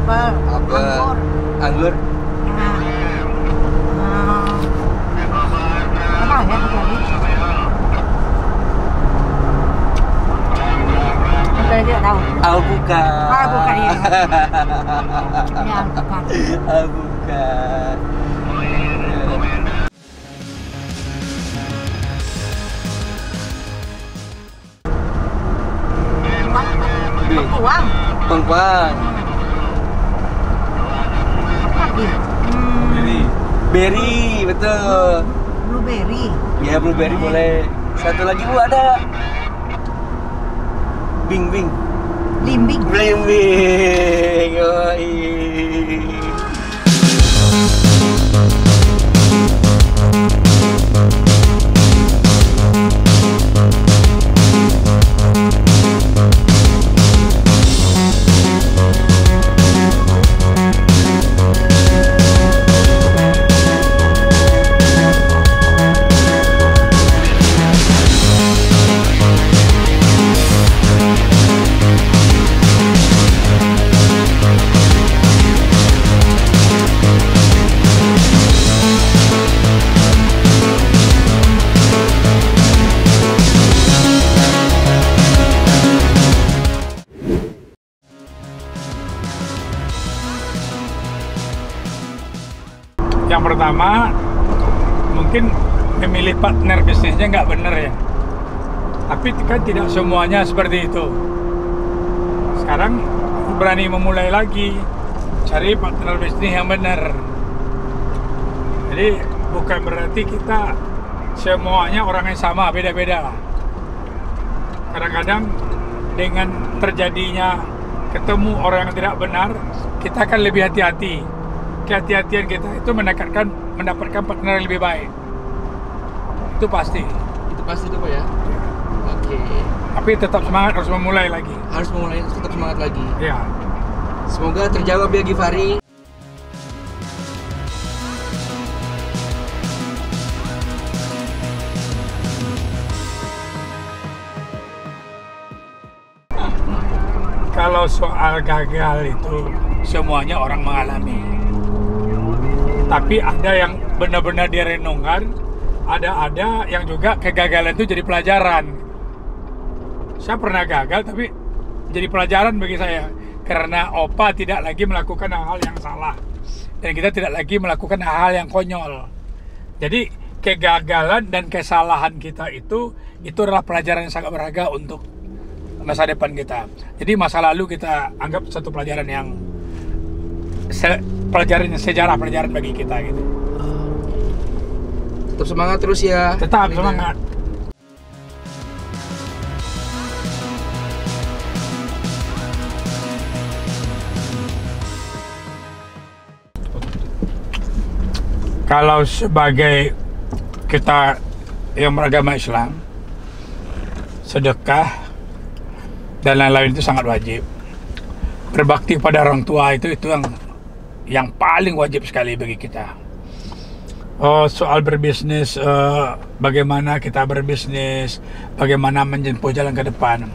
apel, anggur. Anggur. Apa ya satu lagi? Apa lagi tidak tahu. Alpukat. Alpukat, iya. Ya, alpukat. Alpukat. Bengkuang. Bengkuang. Apa lagi? Berry, betul. Blueberry. Ya, blueberry boleh. Satu lagi Bu ada. Bing. Limbing. Blimbing. Yoi. Yang pertama, mungkin memilih partner bisnisnya nggak benar ya. Tapi kan tidak semuanya seperti itu. Sekarang berani memulai lagi, cari partner bisnis yang benar. Jadi bukan berarti kita semuanya orang yang sama, beda-beda lah. Kadang-kadang dengan terjadinya ketemu orang yang tidak benar, kita akan lebih hati-hati. Kehati-hatian kita itu mendapatkan partner yang lebih baik. Itu pasti. Itu pasti tuh Pak ya. Oke. Tapi tetap semangat, harus memulai lagi. Harus memulai, tetap semangat lagi. Ya. Semoga terjawab ya Givari. Kalau soal gagal itu semuanya orang mengalami. Tapi ada yang benar-benar dia renungkan, ada yang juga kegagalan itu jadi pelajaran. Saya pernah gagal tapi jadi pelajaran bagi saya, karena Opa tidak lagi melakukan hal-hal yang salah dan kita tidak lagi melakukan hal-hal yang konyol. Jadi kegagalan dan kesalahan kita itu adalah pelajaran yang sangat berharga untuk masa depan kita. Jadi masa lalu kita anggap satu pelajaran yang sejarah, pelajaran bagi kita gitu. Tetap semangat terus ya. Tetap semangat. Kalau sebagai kita yang beragama Islam, sedekah dan lain-lain itu sangat wajib. Berbakti pada orang tua itu yang paling wajib sekali bagi kita. Soal berbisnis, bagaimana kita berbisnis, bagaimana menempuh jalan ke depan,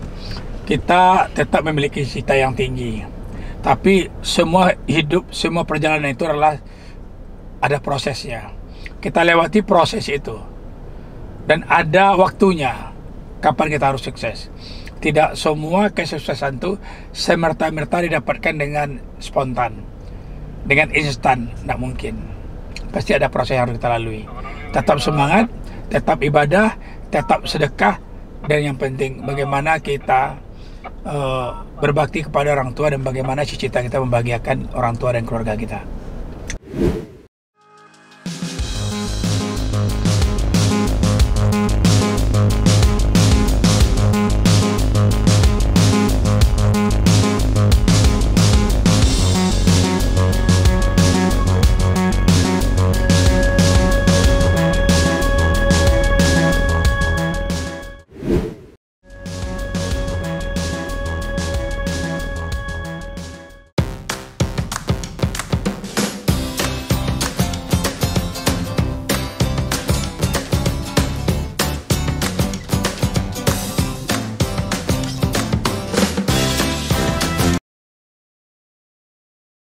kita tetap memiliki cita yang tinggi. Tapi semua hidup, semua perjalanan itu adalah ada prosesnya. Kita lewati proses itu dan ada waktunya kapan kita harus sukses. Tidak semua kesuksesan itu semerta-merta didapatkan dengan spontan, dengan instan, tidak mungkin. Pasti ada proses yang harus kita lalui. Tetap semangat, tetap ibadah, tetap sedekah, dan yang penting bagaimana kita berbakti kepada orang tua dan bagaimana cita-cita kita membahagiakan orang tua dan keluarga kita.